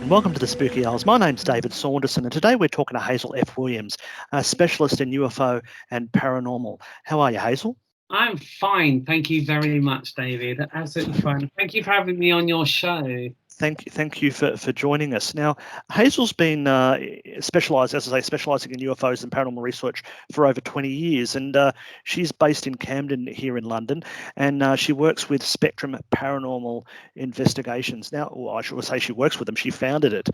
and welcome to the Spooky Owls. My name's David Saunderson, and today we're talking to Hazel F. Williams, a specialist in UFO and paranormal. How are you, Hazel? I'm fine. Thank you very much, David. Absolutely fine. Thank you for having me on your show. Thank you for joining us. Now, Hazel's been specialising in UFOs and paranormal research for over 20 years, and she's based in Camden here in London, and she works with Spectrum Paranormal Investigations. Now, well, I should say she works with them. She founded it.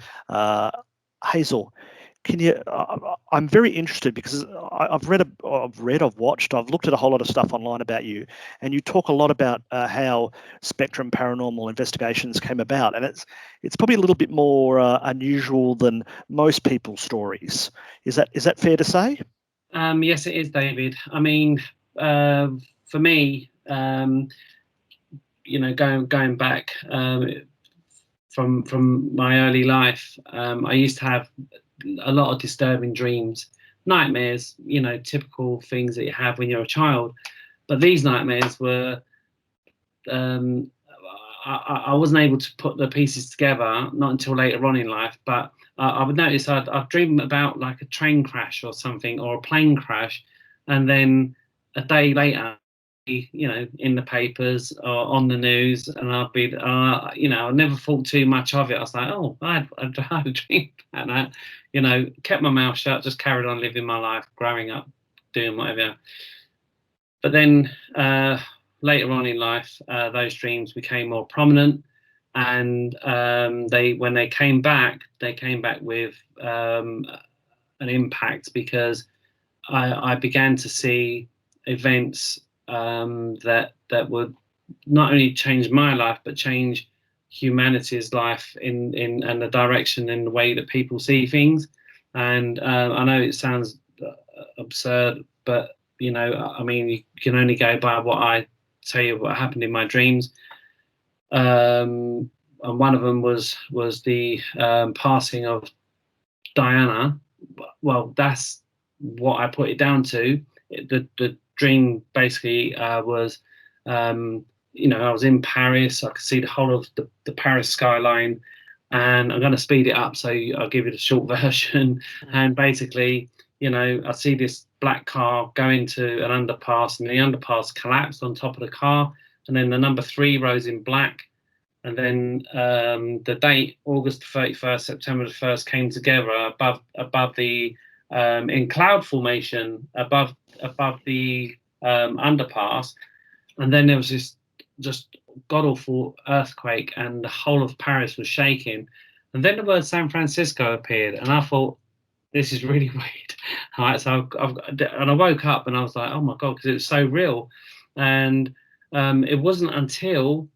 Hazel, can you? I'm very interested because I've watched, I've looked at a whole lot of stuff online about you, and you talk a lot about how Spectrum Paranormal Investigations came about, and it's probably a little bit more unusual than most people's stories. Is that fair to say? Yes, it is, David. I mean, for me, going back from my early life, I used to have a lot of disturbing dreams, nightmares. Typical things that you have when you're a child. But these nightmares were, I wasn't able to put the pieces together, not until later on in life. But I would notice I'd dream about like a train crash or something, or a plane crash, and then a day later, in the papers or on the news, and I'd be, I never thought too much of it. I was like, oh, I had a dream about that. Kept my mouth shut, just carried on living my life, growing up, doing whatever. But then later on in life, those dreams became more prominent, and when they came back with an impact, because I began to see events that would not only change my life but change humanity's life in the direction and the way that people see things. And I know it sounds absurd, but I mean, you can only go by what I tell you what happened in my dreams. And one of them was the passing of Diana. Well, that's what I put it down to. The dream basically was, I was in Paris. I could see the whole of the Paris skyline, and I'm going to speed it up, so I'll give you the short version. And basically, I see this black car go into an underpass, and the underpass collapsed on top of the car, and then the number 3 rose in black. And then the date, August 31st, September the 1st, came together above the in cloud formation above the underpass, and then there was this just god awful earthquake, and the whole of Paris was shaking. And then the word San Francisco appeared, and I thought, this is really weird. All right, so I woke up and I was like, oh my god, because it was so real. And it wasn't until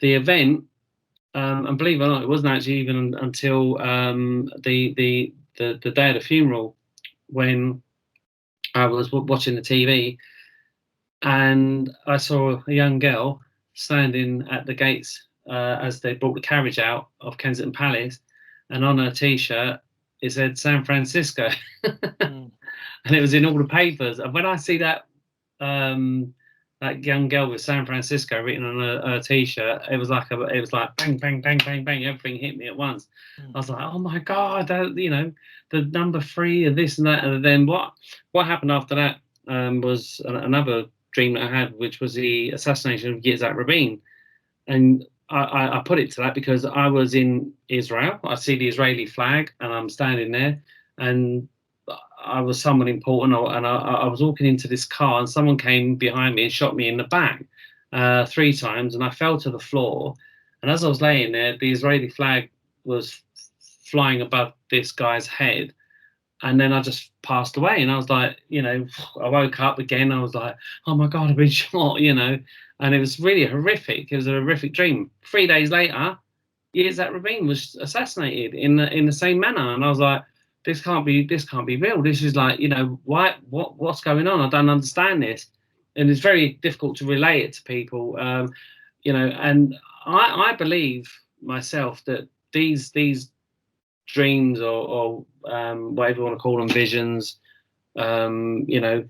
the event, and believe it or not, it wasn't actually even until the day of the funeral, when I was watching the TV, and I saw a young girl standing at the gates as they brought the carriage out of Kensington Palace, and on her T-shirt it said San Francisco, and it was in all the papers. And when I see that young girl with San Francisco written on her T-shirt, it was like bang, bang, bang, bang, bang. Everything hit me at once. I was like, oh my god, the number 3 and this and that. And then what happened after that was another dream that I had, which was the assassination of Yitzhak Rabin. And I put it to that because I was in Israel. I see the Israeli flag, and I'm standing there, and I was someone important, and I was walking into this car, and someone came behind me and shot me in the back 3 times, and I fell to the floor. And as I was laying there, the Israeli flag was flying above this guy's head, and then I just passed away. And I was like, I woke up again. I was like, oh my god, I've been shot, and it was really horrific. It was a horrific dream. 3 days later, Yitzhak Rabin was assassinated in the same manner, and I was like, this can't be real. This is like, what's going on? I don't understand this. And it's very difficult to relay it to people, and I believe myself that these dreams, or whatever you want to call them, visions, they're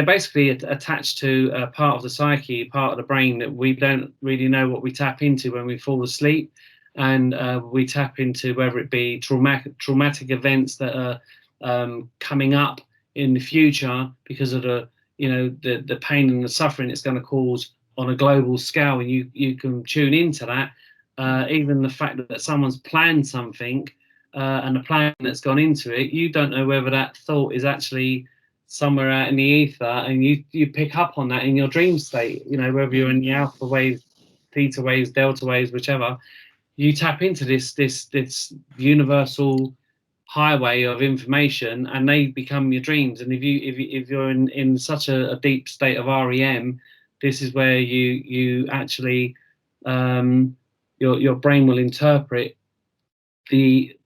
basically attached to a part of the psyche, part of the brain that we don't really know what we tap into when we fall asleep. and we tap into whether it be traumatic events that are coming up in the future because of the pain and the suffering it's going to cause on a global scale, and you can tune into that. Even the fact that someone's planned something and the plan that's gone into it, you don't know whether that thought is actually somewhere out in the ether, and you pick up on that in your dream state. Whether you're in the alpha waves, theta waves, delta waves, whichever, you tap into this universal highway of information, and they become your dreams. And if you're in such a deep state of REM, this is where you actually your brain will interpret the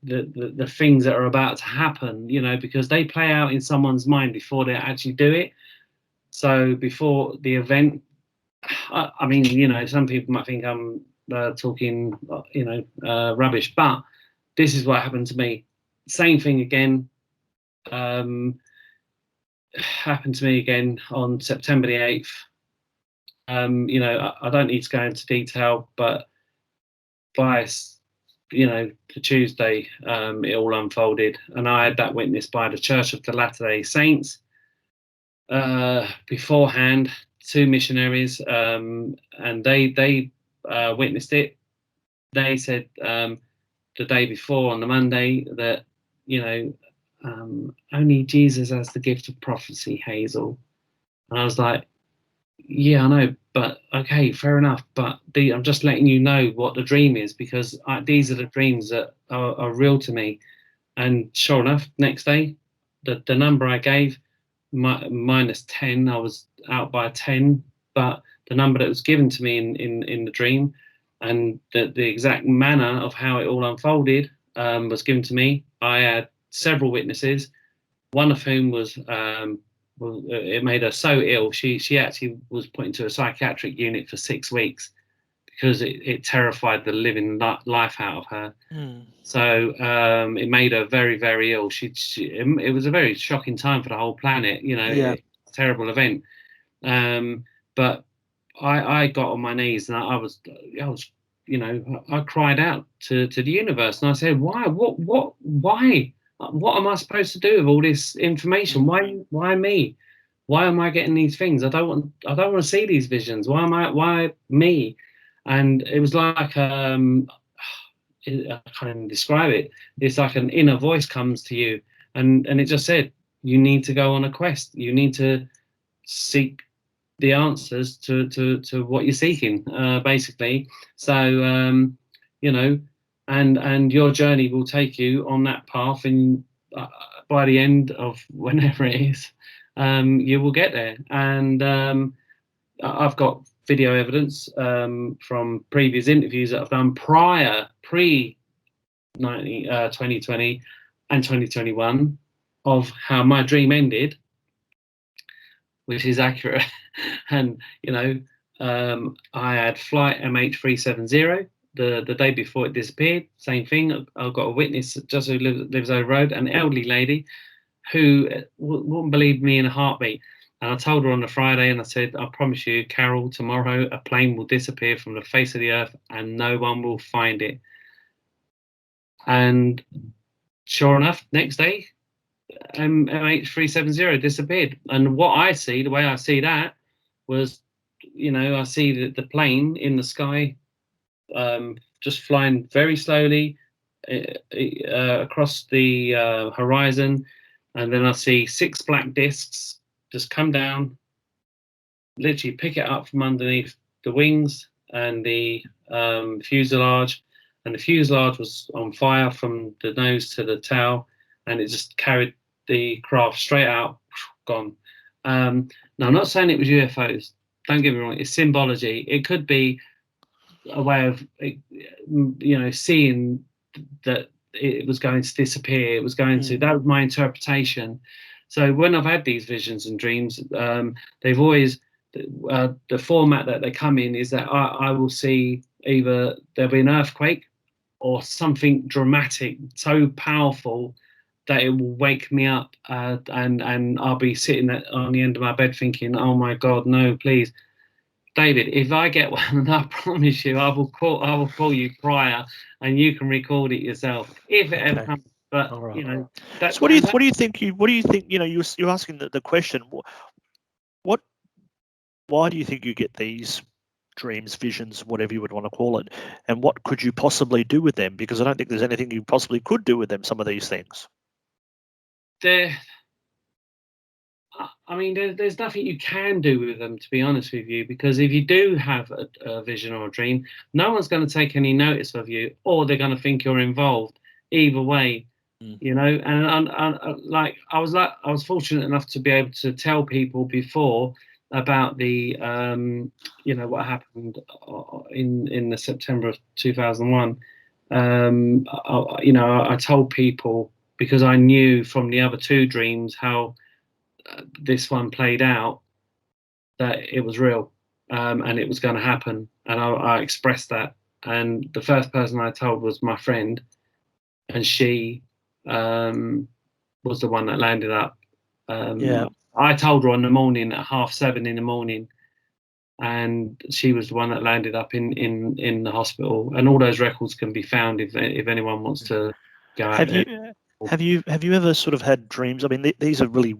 things that are about to happen, because they play out in someone's mind before they actually do it. So before the event, I mean, some people might think I'm talking, rubbish, but this is what happened to me. Same thing again. Happened to me again on September the 8th. I don't need to go into detail, but by the Tuesday, it all unfolded, and I had that witnessed by the Church of the Latter-day Saints. Beforehand, 2 missionaries, and they witnessed it. They said the day before, on the Monday, that only Jesus has the gift of prophecy, Hazel. And I was like, yeah, I know, but okay, fair enough. But I'm just letting you know what the dream is, because these are the dreams that are real to me. And sure enough, next day, the number I gave, -10, I was out by 10, but the number that was given to me in the dream, and the exact manner of how it all unfolded was given to me. I had several witnesses, one of whom was it made her so ill. She actually was put into a psychiatric unit for 6 weeks because it terrified the living life out of her. So it made her very, very ill. It was a very shocking time for the whole planet. A terrible event. But I got on my knees, and I was, I cried out to the universe, and I said, why? Why? What am I supposed to do with all this information? Why me? Why am I getting these things? I don't want to see these visions. Why me? And it was like I can't even describe it. It's like an inner voice comes to you, and it just said, you need to go on a quest. You need to seek the answers to what you're seeking, basically. So and your journey will take you on that path, and by the end of whenever it is, you will get there. And I've got video evidence from previous interviews that I've done pre 2020 and 2021 of how my dream ended, which is accurate. And I had flight MH370 the day before it disappeared. Same thing. I've got a witness just who lives over the road, an elderly lady who wouldn't believe me in a heartbeat. And I told her on the Friday, and I said, I promise you, Carol, tomorrow a plane will disappear from the face of the earth and no one will find it. And sure enough, next day, MH370 disappeared. And what I see, the way I see that, was, I see the plane in the sky, just flying very slowly across the horizon, and then I see 6 black discs just come down, literally pick it up from underneath the wings and the fuselage, and the fuselage was on fire from the nose to the tail, and it just carried the craft straight out, gone. Now, I'm not saying it was UFOs. Don't get me wrong. It's symbology. It could be a way of, seeing that it was going to disappear. It was going to. That was my interpretation. So when I've had these visions and dreams, they've always the format that they come in is that I will see either there'll be an earthquake or something dramatic, so powerful that it will wake me up, and I'll be sitting on the end of my bed thinking, oh my God, no, please. David, if I get one, I promise you, I will call you prior, and you can record it yourself if it ever comes. But All right. you know, so what do you think? You're asking the question. Why do you think you get these dreams, visions, whatever you would want to call it, and what could you possibly do with them? Because I don't think there's anything you possibly could do with them. Some of these things. I mean, there's nothing you can do with them, to be honest with you, because if you do have a vision or a dream, no one's going to take any notice of you, or they're going to think you're involved. Either way, you know. And I was fortunate enough to be able to tell people before about the what happened in the September of 2001. I told people because I knew from the other two dreams how this one played out, that it was real, and it was going to happen, and I expressed that. And the first person I told was my friend, and she was the one that landed up. I told her on the morning at 7:30 in the morning, and she was the one that landed up in the hospital. And all those records can be found if anyone wants to go out there. Have you ever sort of had dreams? I mean, these are really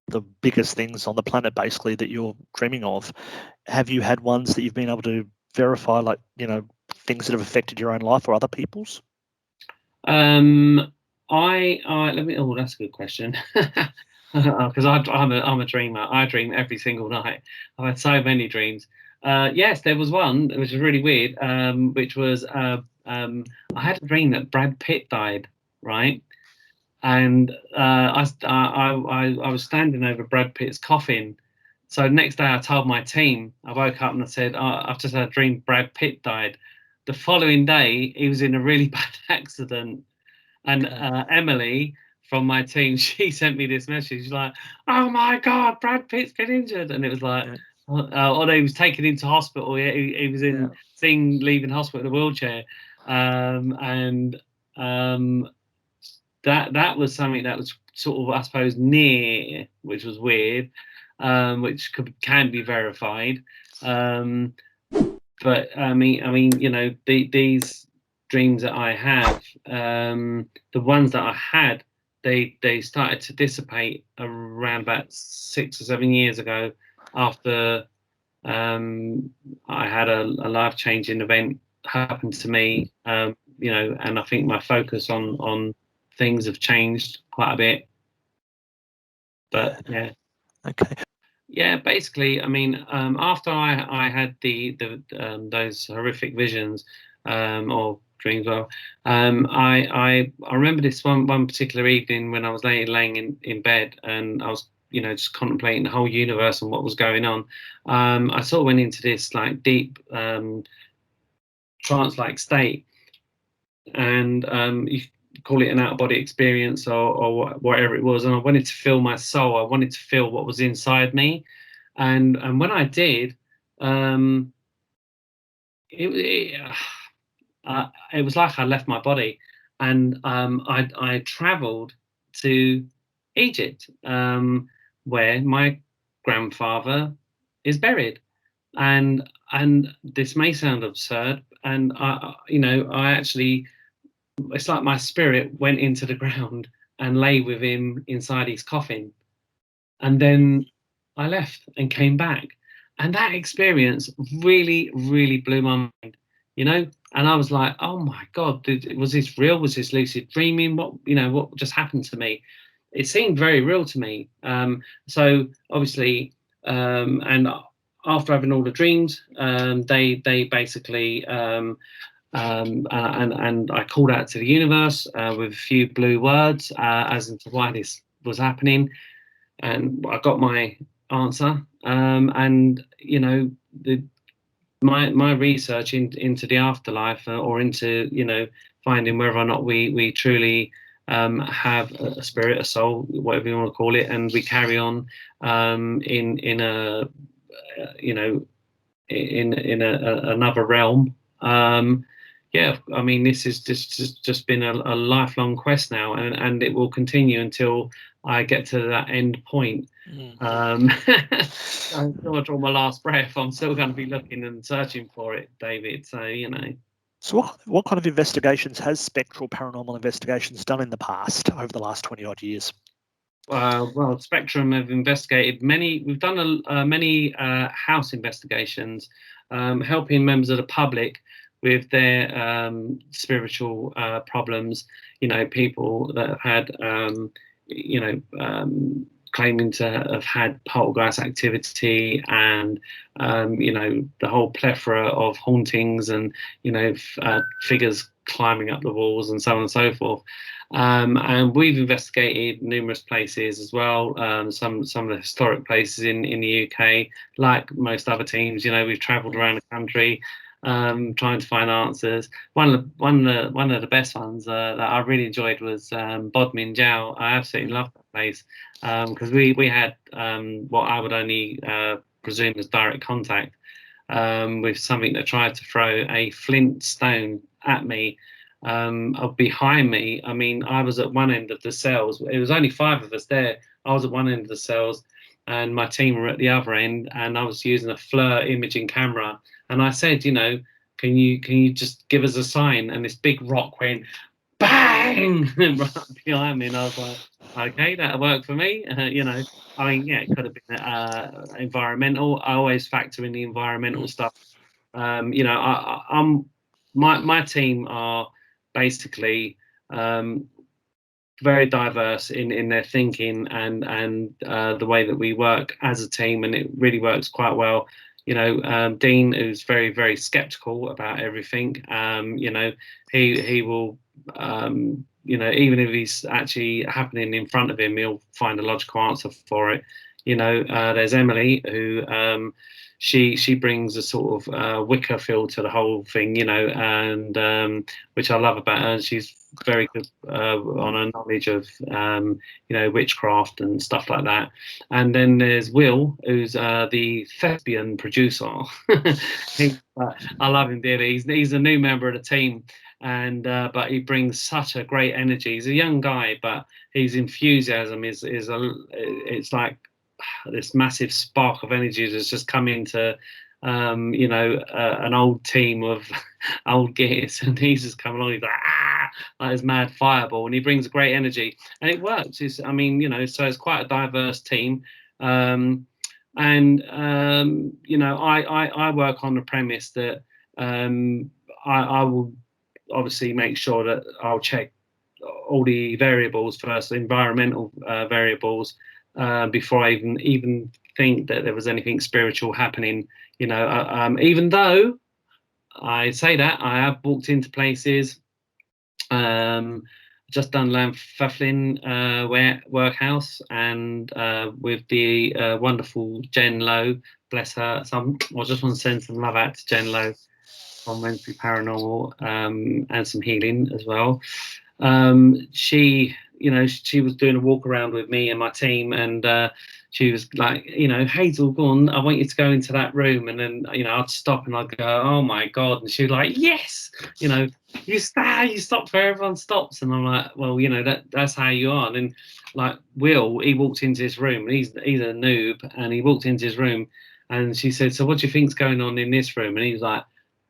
the biggest things on the planet, basically, that you're dreaming of. Have you had ones that you've been able to verify, like, things that have affected your own life or other people's? Let me. Oh, that's a good question. Because I'm a dreamer. I dream every single night. I've had so many dreams. Yes, there was one which was really weird. Which was I had a dream that Brad Pitt died, right? And I was standing over Brad Pitt's coffin. So next day I told my team. I woke up and I said, I've just had a dream Brad Pitt died. The following day, he was in a really bad accident. And Emily from my team, she sent me this message. She's like, "Oh my God, Brad Pitt's been injured," and it was like, although he was taken into hospital, he was leaving hospital in a wheelchair, and that was something that was sort of, I suppose, near, which was weird, which can be verified. But I mean, these dreams that I have, the ones that I had, they started to dissipate around about 6 or 7 years ago, after I had a life-changing event happen to me, and I think my focus on things have changed quite a bit. But yeah. Okay. Yeah, basically, I mean, after I had those horrific visions, or dreams, I remember this one particular evening when I was laying in bed, and I was just contemplating the whole universe and what was going on. I sort of went into this like deep trance-like state, and you call it an out-of-body experience or whatever it was, and I wanted to feel my soul. I wanted to feel what was inside me. And when I did, it was like I left my body, and I travelled to Egypt, where my grandfather is buried. And this may sound absurd, and I actually, it's like my spirit went into the ground and lay with him inside his coffin, and then I left and came back. And that experience really, really blew my mind, And I was like, oh my God, was this real? Was this lucid dreaming? What just happened to me? It seemed very real to me. So obviously, and after having all the dreams, they basically, and I called out to the universe with a few blue words as into why this was happening, and I got my answer. And my research into the afterlife, or into finding whether or not we truly have a spirit, a soul, whatever you want to call it, and we carry on in a in another realm. Yeah, I mean, this is just been a lifelong quest now, and it will continue until I get to that end point. Until I draw my last breath, I'm still going to be looking and searching for it, David. So, So what kind of investigations has Spectral Paranormal Investigations done in the past, over the last 20 odd years? Well, Spectrum have investigated many. We've done many house investigations, helping members of the public with their spiritual problems. People that have had, claiming to have had poltergeist activity, and the whole plethora of hauntings, and figures climbing up the walls, and so on and so forth. And we've investigated numerous places as well. Some of the historic places in the UK, like most other teams. We've travelled around the country, trying to find answers. One of the best ones that I really enjoyed was Bodmin Jail. I absolutely loved that place because we had what I would only presume as direct contact with something that tried to throw a flint stone at me. Behind me. I mean, I was at one end of the cells. It was only 5 of us there. I was at one end of the cells, and my team were at the other end. And I was using a FLIR imaging camera. And I said, can you just give us a sign? And this big rock went bang right behind me, and I was like, okay, that'll work for me. I mean, yeah, it could have been environmental. I always factor in the environmental stuff. I'm my team are basically very diverse in their thinking and the way that we work as a team, and it really works quite well. Dean, who's very, very skeptical about everything, he will, even if he's actually happening in front of him, he'll find a logical answer for it. There's Emily, who she brings a sort of Wicca feel to the whole thing, and which I love about her. She's very good on her knowledge of witchcraft and stuff like that. And then there's Will, who's the thespian producer. I love him dearly. He's a new member of the team, and but he brings such a great energy. He's a young guy, but his enthusiasm it's like this massive spark of energy that's just come into an old team of old gears, and he's just come along. He's like his mad fireball, and he brings great energy, and it works. So it's quite a diverse team. I work on the premise that I will obviously make sure that I'll check all the variables first, environmental variables, before I even think that there was anything spiritual happening. Even though I say that, I have walked into places. Just done Llanfyllin workhouse, and with the wonderful Jen Lowe, bless her. I just want to send some love out to Jen Lowe on Wednesday Paranormal, and some healing as well. She was doing a walk around with me and my team, and she was like, Hazel, go on, I want you to go into that room. And then, I'd stop and I'd go, oh my God. And she was like, yes, you stop where everyone stops. And I'm like, well, that's how you are. And then, like, Will, he walked into his room, and he's a noob, and he walked into his room, and she said, so what do you think's going on in this room? And he was like,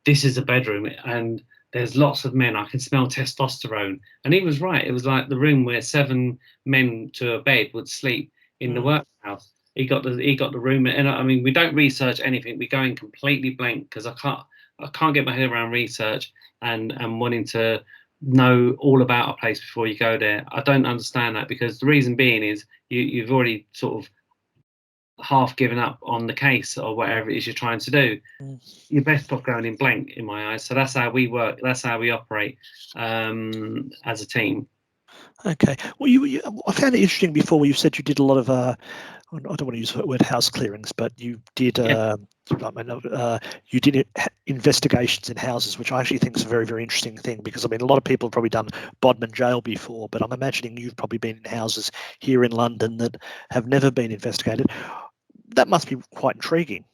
this is a bedroom, and there's lots of men. I can smell testosterone. And he was right. It was like the room where 7 men to a bed would sleep in the workhouse. He got the room, and I mean, we don't research anything. We go in completely blank, because I can't get my head around research and wanting to know all about a place before you go there. I don't understand that, because the reason being is you've already sort of half given up on the case or whatever it is you're trying to do. You're best off going in blank, in my eyes. So that's how we work. That's how we operate as a team. Okay. Well, I found it interesting before where you said you did a lot of, I don't want to use the word house clearings, but you did, you did investigations in houses, which I actually think is a very, very interesting thing, because I mean, a lot of people have probably done Bodmin Jail before, but I'm imagining you've probably been in houses here in London that have never been investigated. That must be quite intriguing.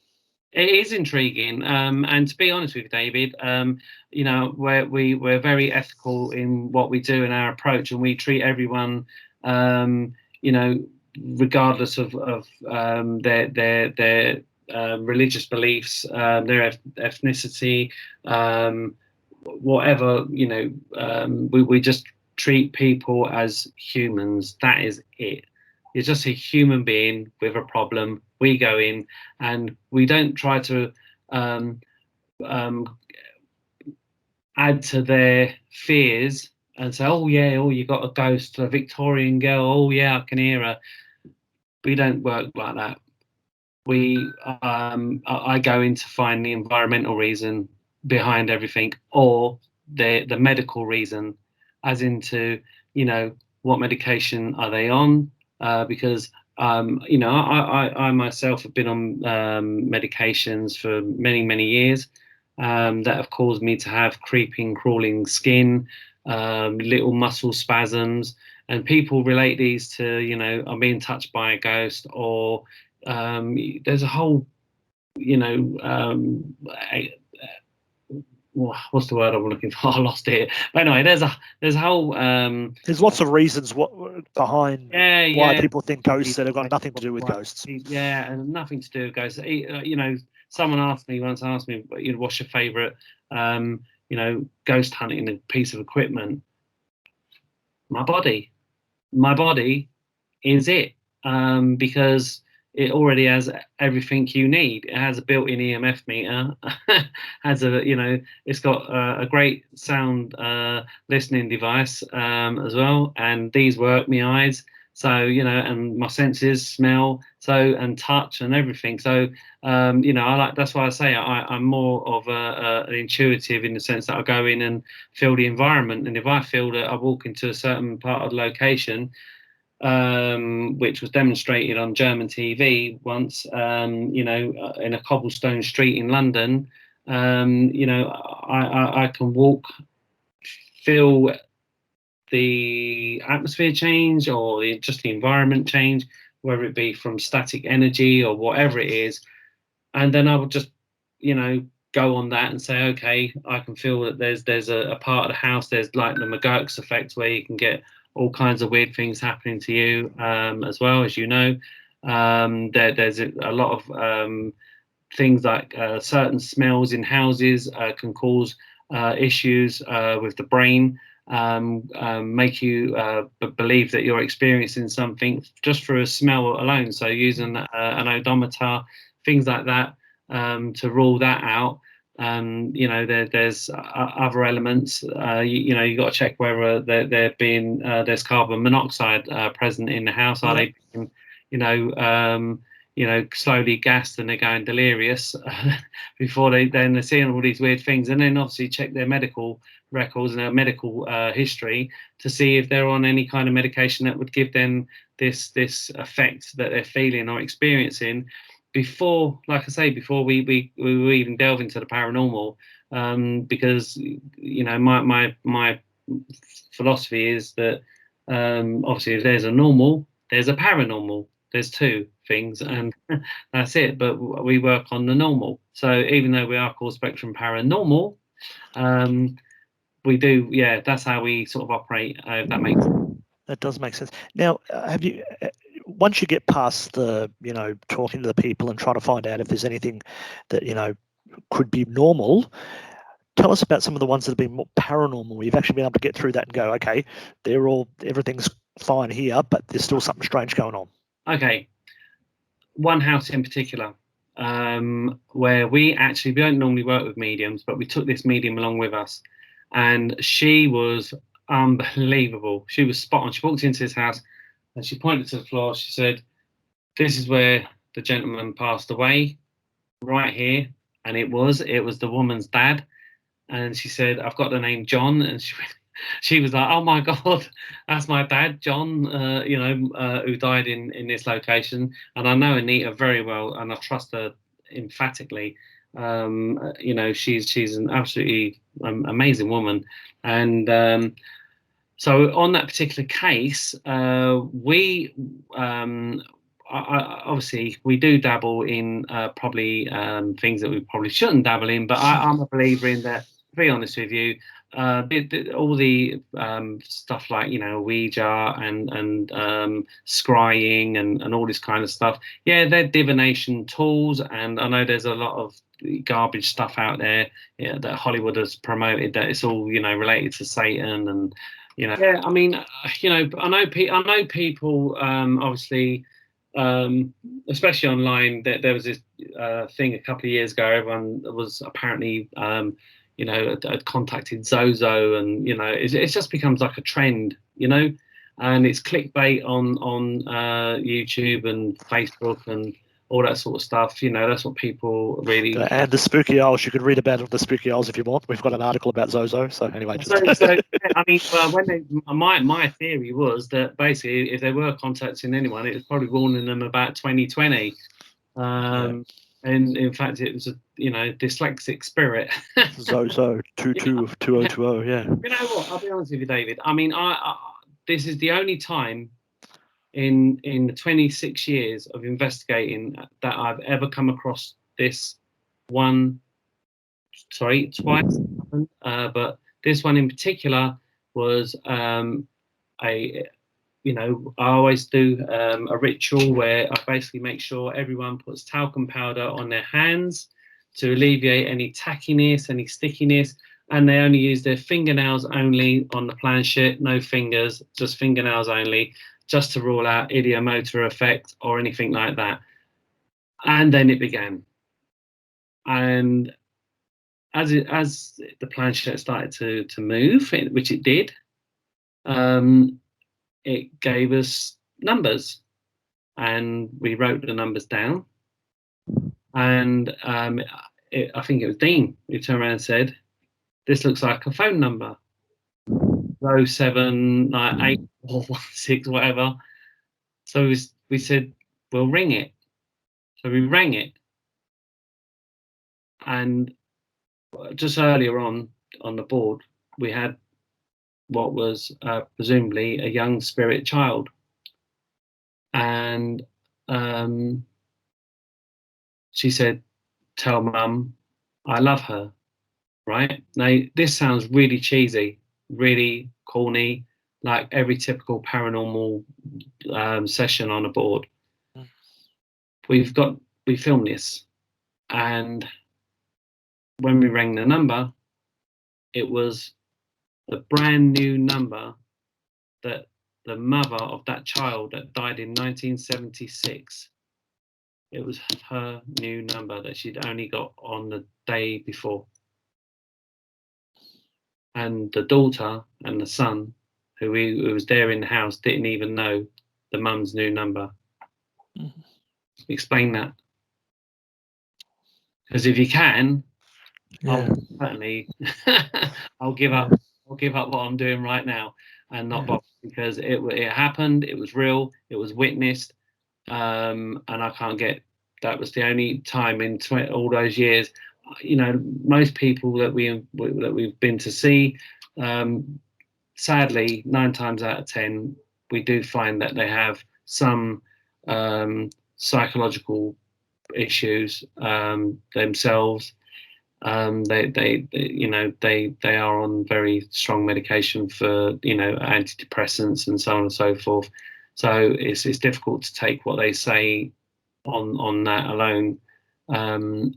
It is intriguing, and to be honest with you, David, we're very ethical in what we do in our approach, and we treat everyone, regardless of their religious beliefs, their ethnicity, whatever, we just treat people as humans. That is it. You're just a human being with a problem. We go in and we don't try to add to their fears and say, oh yeah, oh, you got a ghost, a Victorian girl, oh yeah, I can hear her. We don't work like that. I go in to find the environmental reason behind everything, or the medical reason, as into, what medication are they on, because I myself have been on medications for many years, that have caused me to have creeping, crawling skin, little muscle spasms, and people relate these to, I'm being touched by a ghost, or there's a whole, what's the word I'm looking for? I lost it. But anyway, there's a whole. There's lots of reasons behind why people think ghosts that have got nothing to do with ghosts. Yeah, and nothing to do with ghosts. Someone asked me, what's your favourite, ghost hunting piece of equipment? My body. My body is it, because it already has everything you need. It has a built-in EMF meter, has it's got a great sound listening device as well, and these work, my eyes, so and my senses, smell, and touch and everything. So I like, that's why I say I'm more of an intuitive, in the sense that I go in and feel the environment, and if I feel that I walk into a certain part of the location, which was demonstrated on German TV once, in a cobblestone street in London, I can walk, feel the atmosphere change, or just the environment change, whether it be from static energy or whatever it is, and then I would just, go on that and say, okay, I can feel that there's a part of the house, there's like the McGurk's effect, where you can get all kinds of weird things happening to you, as well, as there's a lot of things like certain smells in houses can cause issues with the brain, make you believe that you're experiencing something just through a smell alone. So using an odometer, things like that, to rule that out. There's other elements. You got to check whether there's carbon monoxide present in the house. Are they slowly gassed and they're going delirious before they're seeing all these weird things? And then obviously check their medical records and their medical history to see if they're on any kind of medication that would give them this effect that they're feeling or experiencing. Before, like I say, before we even delve into the paranormal, because my philosophy is that obviously if there's a normal, there's a paranormal. There's two things, and that's it. But we work on the normal. So even though we are called Spectrum Paranormal, we do, that's how we sort of operate. If that makes sense. That does make sense. Now, have you? Once you get past the, talking to the people and trying to find out if there's anything that, could be normal, tell us about some of the ones that have been more paranormal. You've actually been able to get through that and go, okay, everything's fine here, but there's still something strange going on. Okay. One house in particular, where we don't normally work with mediums, but we took this medium along with us, and she was unbelievable. She was spot on. She walked into this house and she pointed to the floor. She said, "This is where the gentleman passed away, right here." And it was the woman's dad. And she said, "I've got the name John." And she was like, "Oh my God, that's my dad, John, who died in this location." And I know Anita very well, and I trust her emphatically. She's an absolutely amazing woman. And so on that particular case, we obviously we do dabble in probably things that we probably shouldn't dabble in, but I'm a believer in that. To be honest with you, all the stuff like, you know, Ouija and scrying and all this kind of stuff. Yeah, they're divination tools, and I know there's a lot of garbage stuff out there, yeah, that Hollywood has promoted, that it's all, you know, related to Satan, and you know. Yeah, I mean, you know, I know people, obviously, especially online. There was this thing a couple of years ago. Everyone was apparently, you know, had contacted Zozo, and you know, it just becomes like a trend, you know, and it's clickbait on YouTube and Facebook and all that sort of stuff. You know, that's what people really. And the spooky owls, you could read about it on the spooky owls if you want. We've got an article about Zozo. So anyway, So yeah, I mean, my theory was that basically, if they were contacting anyone, it was probably warning them about 2020. And in fact, it was a, you know, dyslexic spirit. Zozo 222020. Yeah. You know what? I'll be honest with you, David. I mean, this is the only time in the 26 years of investigating that I've ever come across this one. Sorry, twice, but this one in particular was a, you know, I always do a ritual where I basically make sure everyone puts talcum powder on their hands to alleviate any tackiness, any stickiness, and they only use their fingernails only on the planchette, no fingers, just fingernails only, just to rule out ideomotor effect or anything like that. And then it began. And as the planchette started to move, which it did, it gave us numbers, and we wrote the numbers down. And I think it was Dean who turned around and said, "This looks like a phone number, 0798416, whatever." So we said, "We'll ring it." So we rang it, and just earlier on the board, we had what was presumably a young spirit child, and she said, "Tell Mum I love her." Right now, this sounds really cheesy, really corny, like every typical paranormal session on a board. We filmed this, and when we rang the number, it was the brand new number that the mother of that child that died in 1976. It was her new number that she'd only got on the day before. And the daughter and the son, who was there in the house, didn't even know the mum's new number. Mm-hmm. Explain that. Because if you can, yeah. I'll give up. I'll give up what I'm doing right now and not bother, because it happened. It was real. It was witnessed, and I can't get. That was the only time in all those years. You know, most people that we've been to see, sadly, 9 times out of 10, we do find that they have some psychological issues themselves. They are on very strong medication for, you know, antidepressants and so on and so forth. So it's difficult to take what they say on that alone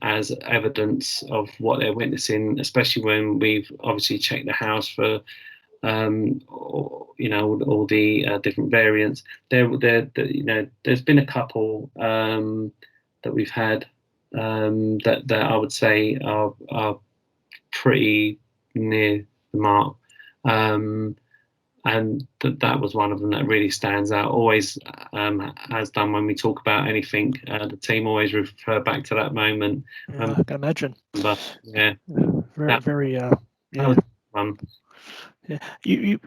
as evidence of what they're witnessing, especially when we've obviously checked the house for all the different variants. There's been a couple that we've had that I would say are pretty near the mark, and that was one of them that really stands out. Always has done when we talk about anything. The team always refer back to that moment. I can imagine. But yeah, very. That was fun. Yeah, you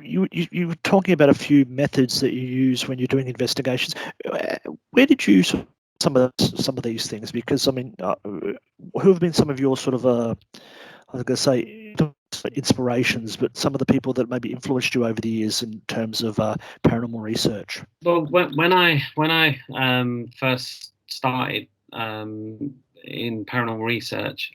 were talking about a few methods that you use when you're doing investigations. Where did you some of these things? Because I mean, who have been some of your sort of I was going to say inspirations, but some of the people that maybe influenced you over the years in terms of paranormal research? Well, when I first started in paranormal research,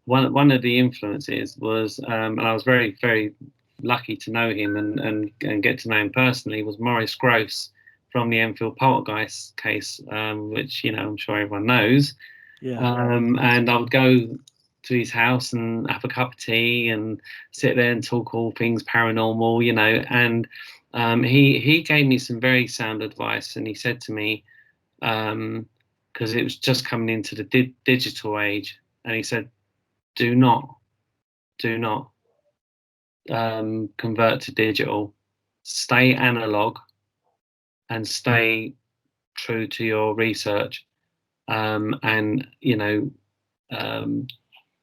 one of the influences was, and I was very very lucky to know him and get to know him personally, was Maurice Grosse from the Enfield Poltergeist case, which I'm sure everyone knows. Yeah. And I would go to his house and have a cup of tea and sit there and talk all things paranormal, and he gave me some very sound advice, and he said to me, because it was just coming into the digital age, and he said, do not convert to digital, stay analog and stay true to your research, and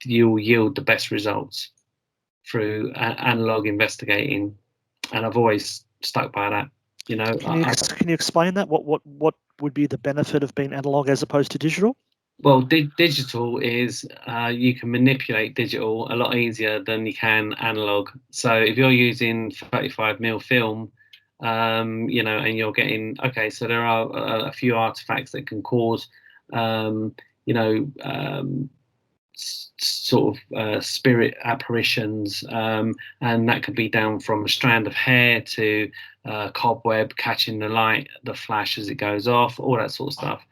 you'll yield the best results through analog investigating, and I've always stuck by that. Can you explain that? What would be the benefit of being analog as opposed to digital? Well, digital is, you can manipulate digital a lot easier than you can analog. So if you're using 35mm film, and you're getting, okay, so there are a few artifacts that can cause, sort of spirit apparitions, and that could be down from a strand of hair to cobweb catching the light, the flash as it goes off, all that sort of stuff,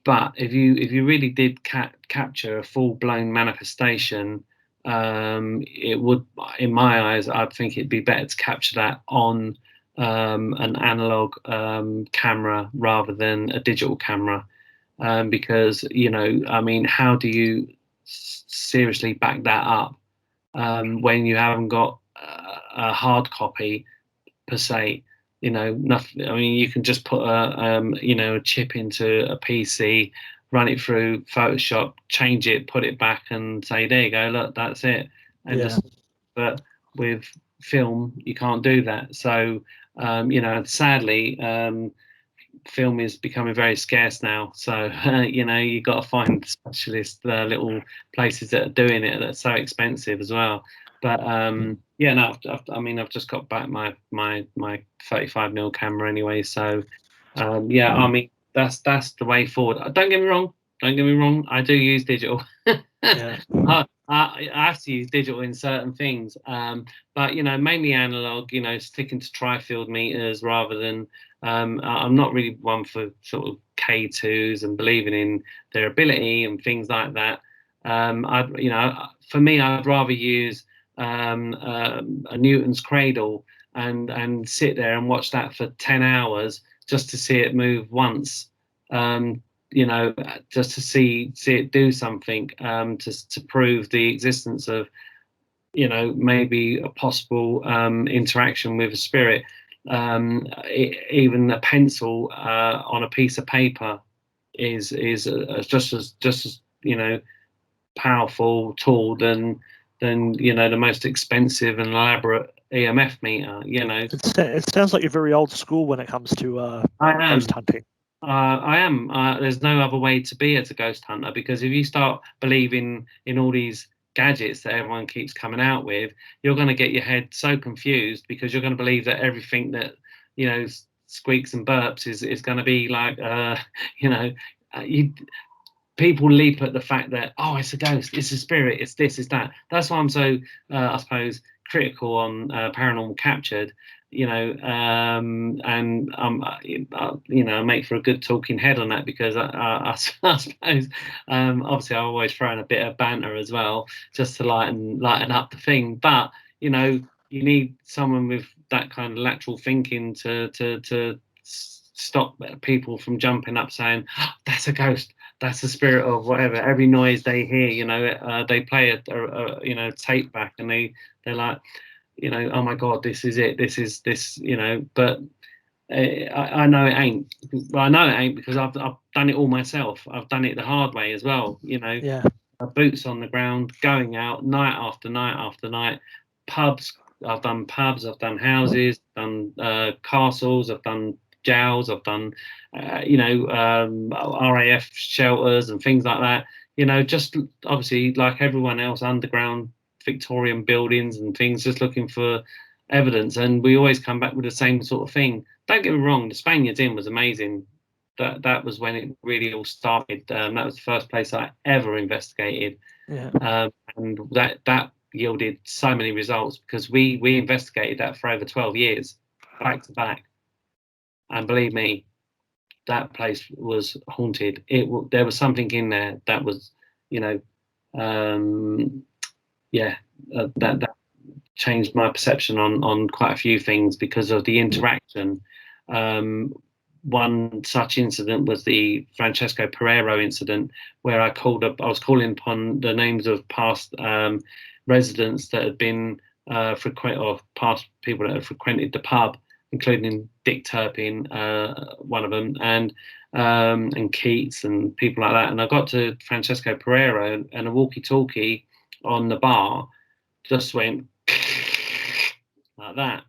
But if you really did capture a full blown manifestation, it would, in my eyes, I think it'd be better to capture that on an analog camera rather than a digital camera. Because how do you seriously back that up when you haven't got a hard copy per se? Nothing. I mean, you can just put a chip into a PC, run it through Photoshop, change it, put it back, and say, there you go, look, that's it. And but with film, you can't do that. So sadly, film is becoming very scarce now, so you've got to find specialist little places that are doing it that's so expensive as well. But I've just got back my 35mm camera anyway, so that's the way forward. Don't get me wrong, I do use digital. Yeah. I have to use digital in certain things, but mainly analog. Sticking to tri-field meters rather than. I'm not really one for sort of K2s and believing in their ability and things like that. For me, I'd rather use a Newton's cradle and sit there and watch that for 10 hours just to see it move once. Just to see it do something, to prove the existence of, maybe a possible interaction with a spirit. Even a pencil on a piece of paper is just as powerful tool than the most expensive and elaborate EMF meter. It sounds like you're very old school when it comes to ghost hunting. I am. There's no other way to be as a ghost hunter, because if you start believing in all these gadgets that everyone keeps coming out with, you're going to get your head so confused, because you're going to believe that everything that squeaks and burps is going to be like people leap at the fact that, oh, it's a ghost, it's a spirit, it's this, it's that. That's why I'm so I suppose critical on Paranormal Captured. And make for a good talking head on that, because I suppose obviously I always throw in a bit of banter as well, just to lighten up the thing. But you need someone with that kind of lateral thinking to stop people from jumping up saying, oh, that's a ghost, that's the spirit of whatever. Every noise they hear, they play a tape back, and they're like, oh my God, this is it. But I know it ain't. Well, I know it ain't because I've done it all myself. I've done it the hard way as well. Yeah. Boots on the ground, going out night after night after night. Pubs. I've done pubs. I've done houses. Done castles. I've done jails. I've done RAF shelters and things like that. Just obviously like everyone else, underground Victorian buildings and things, just looking for evidence, and we always come back with the same sort of thing. Don't get me wrong, the Spaniards Inn was amazing. That was when it really all started. That was the first place I ever investigated. And that yielded so many results, because we investigated that for over 12 years, back to back. And believe me, that place was haunted. There was something in there that was, that changed my perception on quite a few things because of the interaction. One such incident was the Francesco Pereiro incident, where I was calling upon the names of past residents that had been past people that had frequented the pub, including Dick Turpin, one of them, and Keats and people like that. And I got to Francesco Pereiro, and a walkie-talkie on the bar just went like that,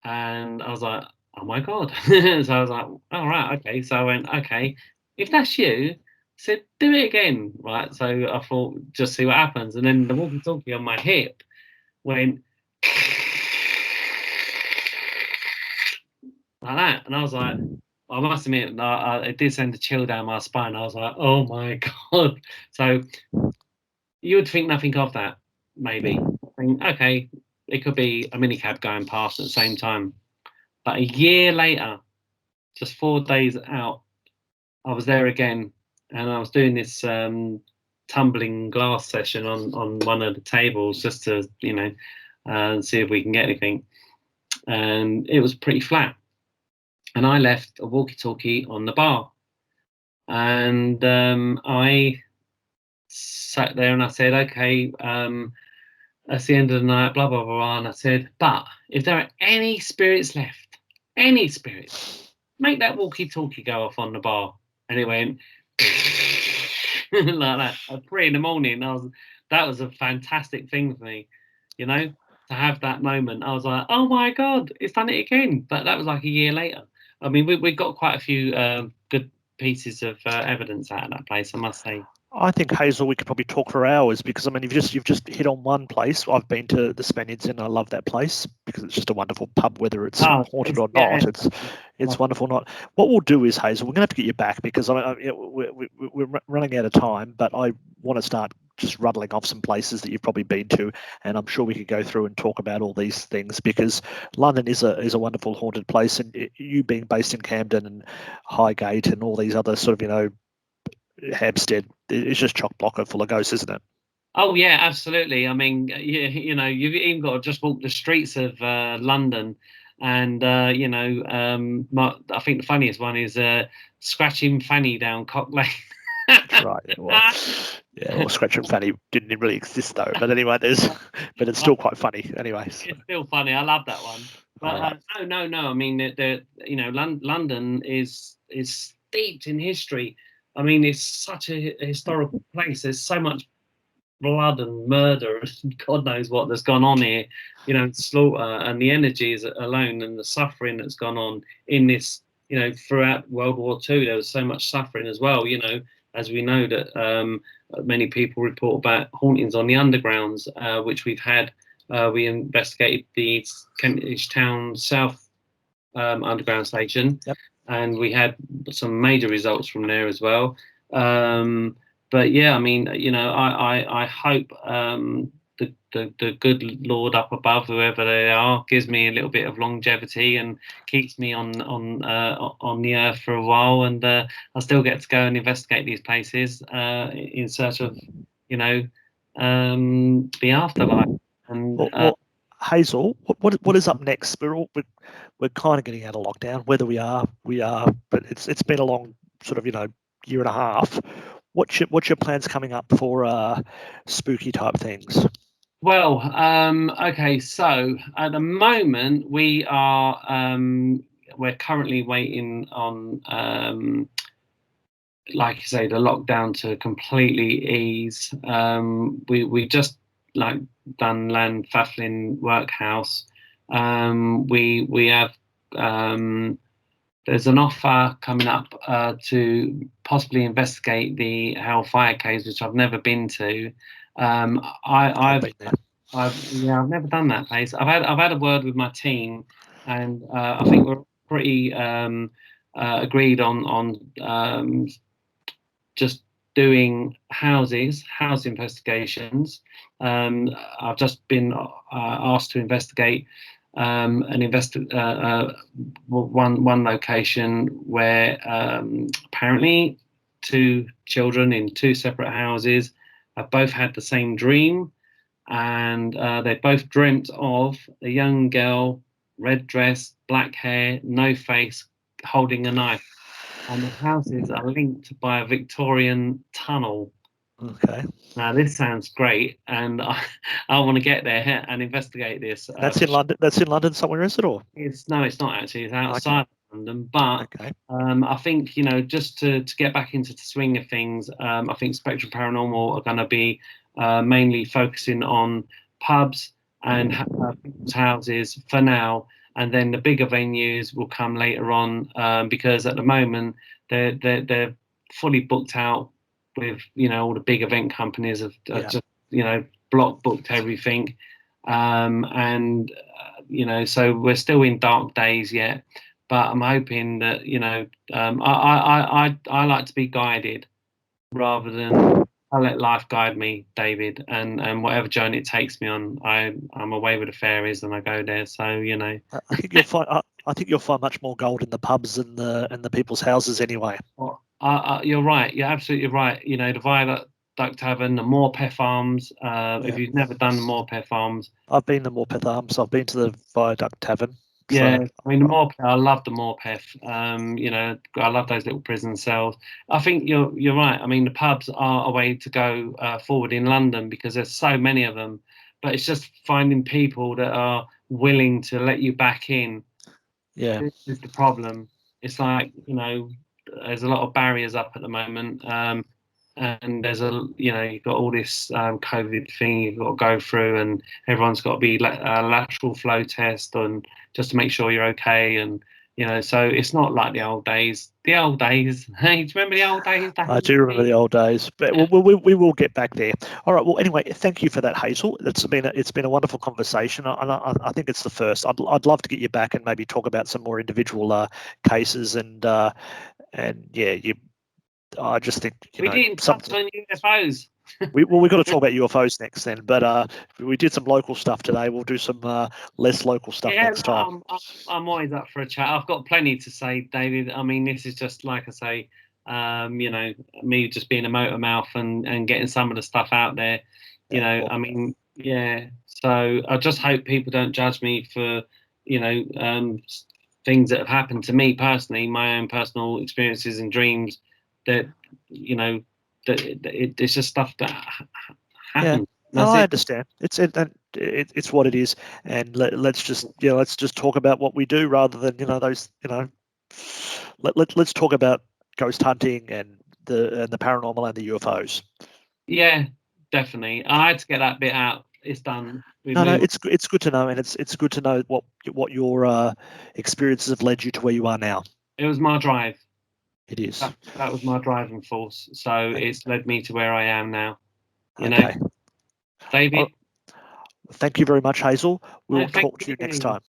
and I was like, oh my god. So I was like, all right, okay. So I went, okay, if that's you, I said, do it again, right? So I thought, just see what happens. And then the walkie-talkie on my hip went like that, and I was like, I must admit, it did send a chill down my spine. I was like, oh my god. So you would think nothing of that, maybe. I think, okay, it could be a minicab going past at the same time. But a year later, just 4 days out, I was there again, and I was doing this tumbling glass session on one of the tables, just to see if we can get anything. And it was pretty flat. And I left a walkie-talkie on the bar, and I sat there and I said, okay, that's the end of the night, blah blah blah. And I said, but if there are any spirits left, any spirits, make that walkie-talkie go off on the bar. And it went like that at 3 a.m. That was a fantastic thing for me, to have that moment. I was like, oh my god, it's done it again. But that was like a year later. I mean, we got quite a few good pieces of evidence out of that place, I must say. I think, Hazel, we could probably talk for hours, because I mean, you've just hit on one place. I've been to the Spaniards Inn. I love that place because it's just a wonderful pub, whether it's haunted or not. It's wonderful. Not what we'll do is, Hazel, we're going to have to get you back, because we're running out of time. But I want to start just rattling off some places that you've probably been to, and I'm sure we could go through and talk about all these things, because London is a wonderful haunted place, and you being based in Camden and Highgate and all these other sort of Hampstead, it's just chock block full of ghosts, isn't it? Oh yeah, absolutely. I mean, you've even got to just walk the streets of London, and I think the funniest one is scratching Fanny down Cock Lane. That's right. Well, Scratch and Fanny didn't really exist though. But anyway, but it's still quite funny. Anyway, so. It's still funny. I love that one. But right. No. I mean, London is steeped in history. I mean, it's such a historical place. There's so much blood and murder and God knows what that's gone on here, slaughter, and the energies alone and the suffering that's gone on in this, throughout World War II. There was so much suffering as well, as we know that many people report about hauntings on the undergrounds, which we've had. We investigated the Kentish Town South underground station. Yep. And we had some major results from there as well. But yeah, I mean, I hope the good Lord up above, whoever they are, gives me a little bit of longevity and keeps me on the earth for a while, and I still get to go and investigate these places in search of, the afterlife. And Hazel, what is up next? We're kind of getting out of lockdown. Whether we are, but it's been a long sort of year and a half. What's your plans coming up for spooky type things? Well, okay. So at the moment we're currently waiting on like you say, the lockdown to completely ease. We just done Llanfachlin Workhouse. We have there's an offer coming up to possibly investigate the Hellfire Caves, which I've never been to. I've never done that place. I've had a word with my team, and I think we're pretty agreed on just doing house investigations. I've just been asked to investigate one location where apparently two children in two separate houses have both had the same dream, and they both dreamt of a young girl, red dress, black hair, no face, holding a knife. And the houses are linked by a Victorian tunnel. Okay. Now this sounds great, and I want to get there and investigate this. That's in London. That's in London somewhere, is it? Or It's not actually. It's outside of London, but okay. I think just to get back into the swing of things, I think Spectrum Paranormal are going to be mainly focusing on pubs and people's houses for now, and then the bigger venues will come later on, because at the moment they're fully booked out with all the big event companies have just block booked everything, and so we're still in dark days yet, but I'm hoping that I like to be guided rather than I let life guide me, David, and whatever journey it takes me on, I'm away with the fairies and I go there. So I think you'll find. I think you'll find much more gold in the pubs and the people's houses anyway. Well, you're right. You're absolutely right. The Viaduct Tavern, the Morpeth Arms. If you've never done the Morpeth Arms, I've been to Morpeth Arms. I've been to the Viaduct Tavern. Yeah, I mean the Morpeth. I love the Morpeth. I love those little prison cells. I think you're right. I mean the pubs are a way to go forward in London because there's so many of them. But it's just finding people that are willing to let you back in. Yeah, This is the problem. It's like there's a lot of barriers up at the moment, and there's you've got all this COVID thing you've got to go through, and everyone's got to be lateral flow test and just to make sure you're okay, and so it's not like the old days. The old days. Hey, do you remember the old days? I do remember the old days, but we will get back there. All right. Well, anyway, thank you for that, Hazel. It's been a wonderful conversation, and I think it's the first. I'd love to get you back and maybe talk about some more individual cases, and yeah, I just think we didn't touch on UFOs. We've got to talk about UFOs next then, but we did some local stuff today. We'll do some less local stuff next time. I'm always up for a chat. I've got plenty to say, David. I mean, this is just like I say, me just being a motor mouth and getting some of the stuff out there. I mean, yeah. So I just hope people don't judge me for, things that have happened to me personally, my own personal experiences and dreams. That it's just stuff that happens. Yeah. No, I understand. It's what it is, and let's just talk about what we do rather than those let's talk about ghost hunting and the paranormal and the UFOs. Yeah, definitely. I had to get that bit out. It's done. No, it's good to know, and it's good to know what your experiences have led you to where you are now. It was my drive. It is. That was my driving force. So it's led me to where I am now. Okay. David. Thank you very much, Hazel. We'll talk to you next time.